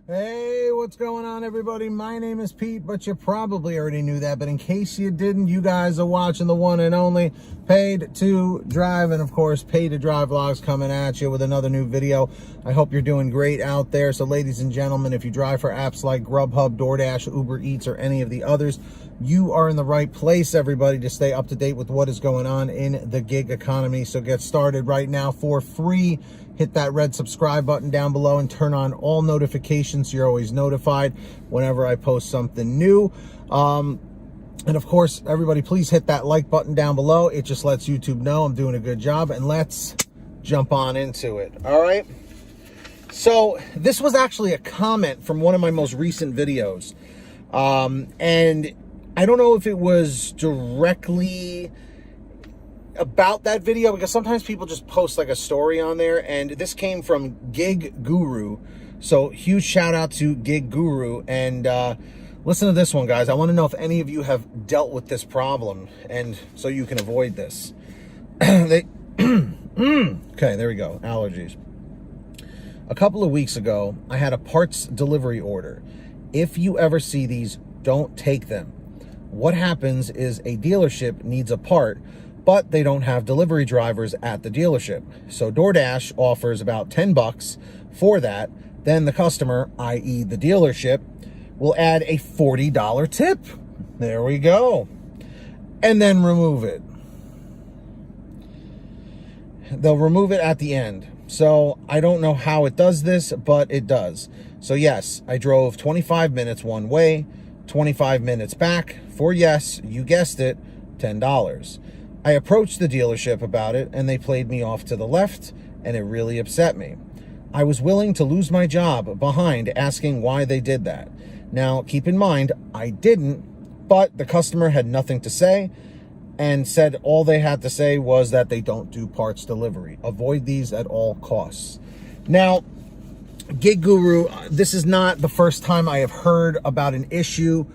Hey, what's going on, everybody? My name is Pete, but you probably already knew that. But in case you didn't, you guys are watching the one and only Paid to Drive. And of course, Paid to Drive vlogs coming at you with another new video. I hope you're doing great out there. So ladies and gentlemen, if you drive for apps like Grubhub, DoorDash, Uber Eats, or any of the others, you are in the right place, everybody, to stay up to date with what is going on in the gig economy. So get started right now for free. Hit that red subscribe button down below and turn on all notifications so you're always notified whenever I post something new. And of course, everybody, please hit that like button down below. It just lets YouTube know I'm doing a good job. And let's jump on into it. All right. So this was actually a comment from one of my most recent videos. And I don't know if it was directly about that video, because sometimes people just post like a story on there, and this came from Gig Guru. So huge shout out to Gig Guru. And listen to this one, guys. I want to know if any of you have dealt with this problem, and so you can avoid this. Okay, there we go. Allergies. A couple of weeks ago, I had a parts delivery order. If you ever see these, don't take them. What happens is a dealership needs a part, but they don't have delivery drivers at the dealership. So DoorDash offers about 10 bucks for that. Then the customer, i.e. the dealership, will add a $40 tip. There we go. And then remove it. They'll remove it at the end. So I don't know how it does this, but it does. So yes, I drove 25 minutes one way, 25 minutes back for, yes, you guessed it, $10. I approached the dealership about it, and they played me off to the left, and it really upset me. I was willing to lose my job behind asking why they did that. Now, keep in mind, I didn't, but the customer had nothing to say and said all they had to say was that they don't do parts delivery. Avoid these at all costs. Now, Gig Guru, this is not the first time I have heard about an issue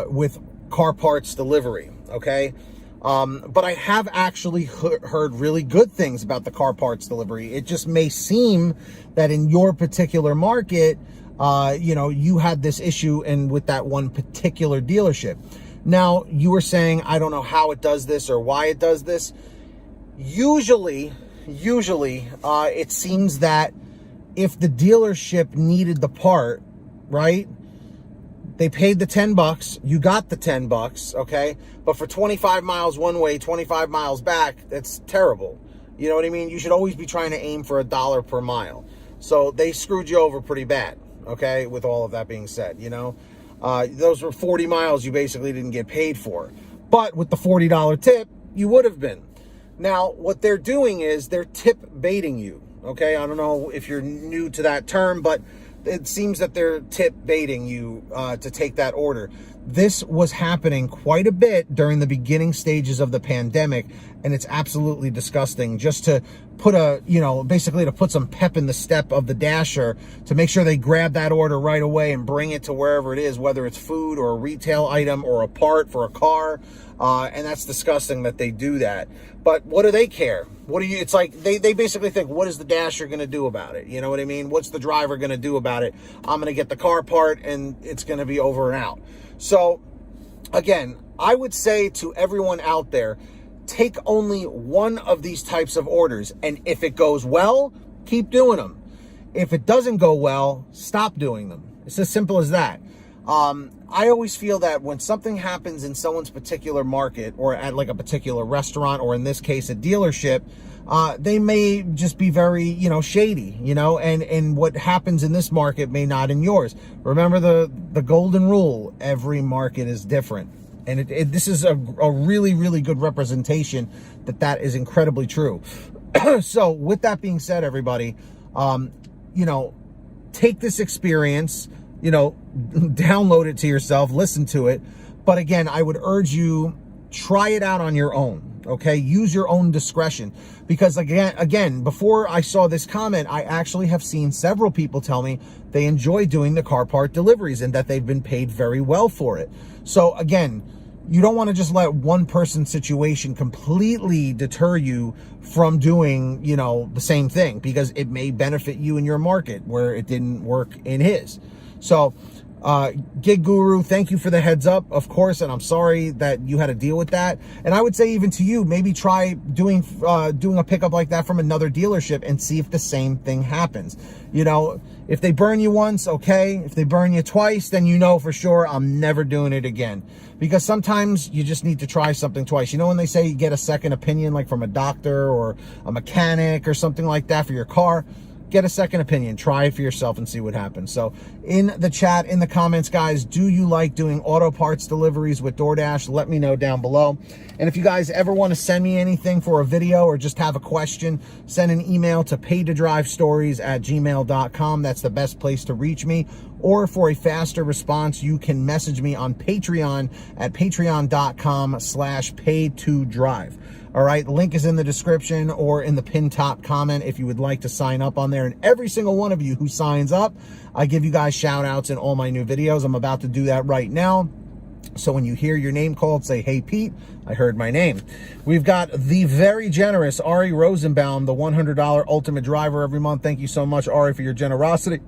with car parts delivery, okay? But I have actually heard really good things about the car parts delivery. It just may seem that in your particular market, you had this issue and with that one particular dealership. Now, you were saying, I don't know how it does this or why it does this. Usually, it seems that if the dealership needed the part, right? They paid the 10 bucks, you got the 10 bucks, okay? But for 25 miles one way, 25 miles back, that's terrible. You know what I mean? You should always be trying to aim for $1 per mile. So they screwed you over pretty bad, okay? With all of that being said, you know? Those were 40 miles you basically didn't get paid for. But with the $40 tip, you would have been. Now, what they're doing is they're tip baiting you, okay? I don't know if you're new to that term, but it seems that they're tip baiting you to take that order. This was happening quite a bit during the beginning stages of the pandemic, and it's absolutely disgusting. Just to put basically to put some pep in the step of the dasher to make sure they grab that order right away and bring it to wherever it is, whether it's food or a retail item or a part for a car. And that's disgusting that they do that. But what do they care? It's like they basically think, what is the dasher going to do about it? You know what I mean? What's the driver going to do about it? I'm going to get the car part and it's going to be over and out. So again, I would say to everyone out there, take only one of these types of orders. And if it goes well, keep doing them. If it doesn't go well, stop doing them. It's as simple as that. I always feel that when something happens in someone's particular market or at like a particular restaurant, or in this case, a dealership, they may just be very, shady, and what happens in this market may not in yours. Remember the golden rule, every market is different. And this is a really, really good representation that is incredibly true. So with that being said, everybody, take this experience, download it to yourself, listen to it. But again, I would urge you, try it out on your own, okay? Use your own discretion. Because again, before I saw this comment, I actually have seen several people tell me they enjoy doing the car part deliveries and that they've been paid very well for it. So again, you don't want to just let one person's situation completely deter you from doing, you know, the same thing, because it may benefit you in your market where it didn't work in his. So, Gig Guru, thank you for the heads up, of course, and I'm sorry that you had to deal with that. And I would say even to you, maybe try doing a pickup like that from another dealership and see if the same thing happens. You know, if they burn you once, okay. If they burn you twice, then you know for sure I'm never doing it again. Because sometimes you just need to try something twice. You know when they say you get a second opinion, like from a doctor or a mechanic or something like that for your car? Get a second opinion, try it for yourself and see what happens. So in the chat, in the comments, guys, do you like doing auto parts deliveries with DoorDash? Let me know down below. And if you guys ever want to send me anything for a video or just have a question, send an email to paidtodrivestories@gmail.com. That's the best place to reach me. Or for a faster response, you can message me on Patreon at patreon.com/paidtodrive. All right, link is in the description or in the pinned top comment if you would like to sign up on there. And every single one of you who signs up, I give you guys shout outs in all my new videos. I'm about to do that right now. So when you hear your name called, say, hey, Pete, I heard my name. We've got the very generous Ari Rosenbaum, the $100 Ultimate Driver every month. Thank you so much, Ari, for your generosity.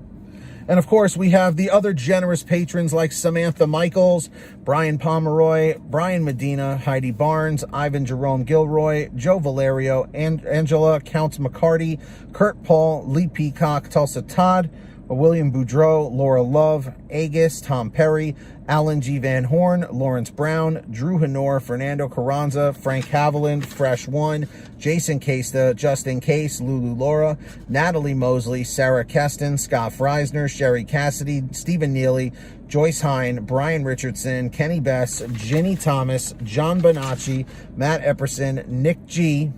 And of course, we have the other generous patrons like Samantha Mikles, Brian Pomeroy, Brian Medina, Heidi Barnes, Ivan Jerome Gilroy, Joe Valerio, Angela Counts McCarty, Kurt Paul, Lee Peacock, Tulsa Todd, William Boudreau, Laura Love, Agus, Tom Perry, Alan G. Van Horn, Lawrence Brown, Drew Hanor, Fernando Carranza, Frank Haviland, Fresh One, Jason Casta, Justin Case, Lulu Laura, Natalie Mosley, Sarah Keston, Scott Freisner, Sherry Cassidy, Stephen Neely, Joyce Hine, Brian Richardson, Kenny Bess, Ginny Thomas, John Bonacci, Matt Epperson, Nick G.,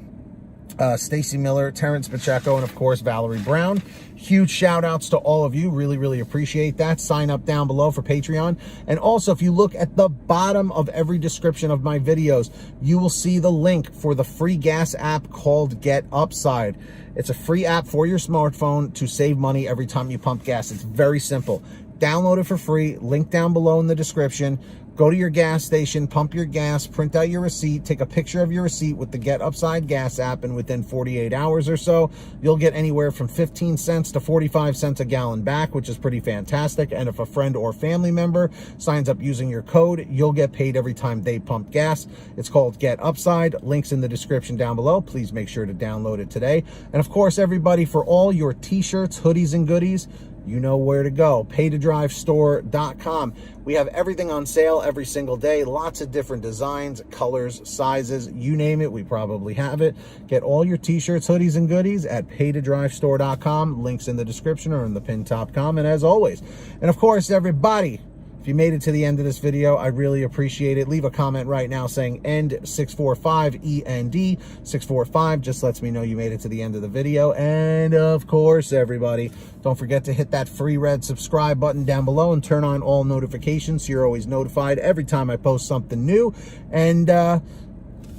Stacy Miller, Terrence Pacheco, and of course, Valerie Brown. Huge shout outs to all of you. Really, really appreciate that. Sign up down below for Patreon. And also, if you look at the bottom of every description of my videos, you will see the link for the free gas app called Get Upside. It's a free app for your smartphone to save money every time you pump gas. It's very simple. Download it for free. Link down below in the description. Go to your gas station, pump your gas, print out your receipt, take a picture of your receipt with the Get Upside gas app, and within 48 hours or so, you'll get anywhere from 15 cents to 45 cents a gallon back, which is pretty fantastic. And if a friend or family member signs up using your code, you'll get paid every time they pump gas. It's called Get Upside. Links in the description down below. Please make sure to download it today. And of course, everybody, for all your t-shirts, hoodies, and goodies, you know where to go. paidtodrivestore.com. We have everything on sale every single day. Lots of different designs, colors, sizes, you name it, we probably have it. Get all your t-shirts, hoodies, and goodies at paidtodrivestore.com. Links in the description or in the pinned top comment, as always. And of course, everybody, if you made it to the end of this video, I really appreciate it. Leave a comment right now saying END645, END 645. Just lets me know you made it to the end of the video. And of course, everybody, don't forget to hit that free red subscribe button down below and turn on all notifications so you're always notified every time I post something new. And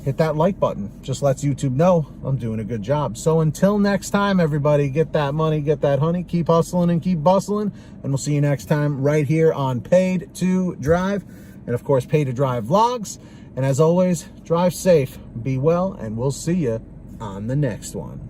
hit that like button. Just lets YouTube know I'm doing a good job. So until next time, everybody, get that money, get that honey, keep hustling and keep bustling. And we'll see you next time right here on Paid to Drive. And of course, Paid to Drive vlogs. And as always, drive safe, be well, and we'll see you on the next one.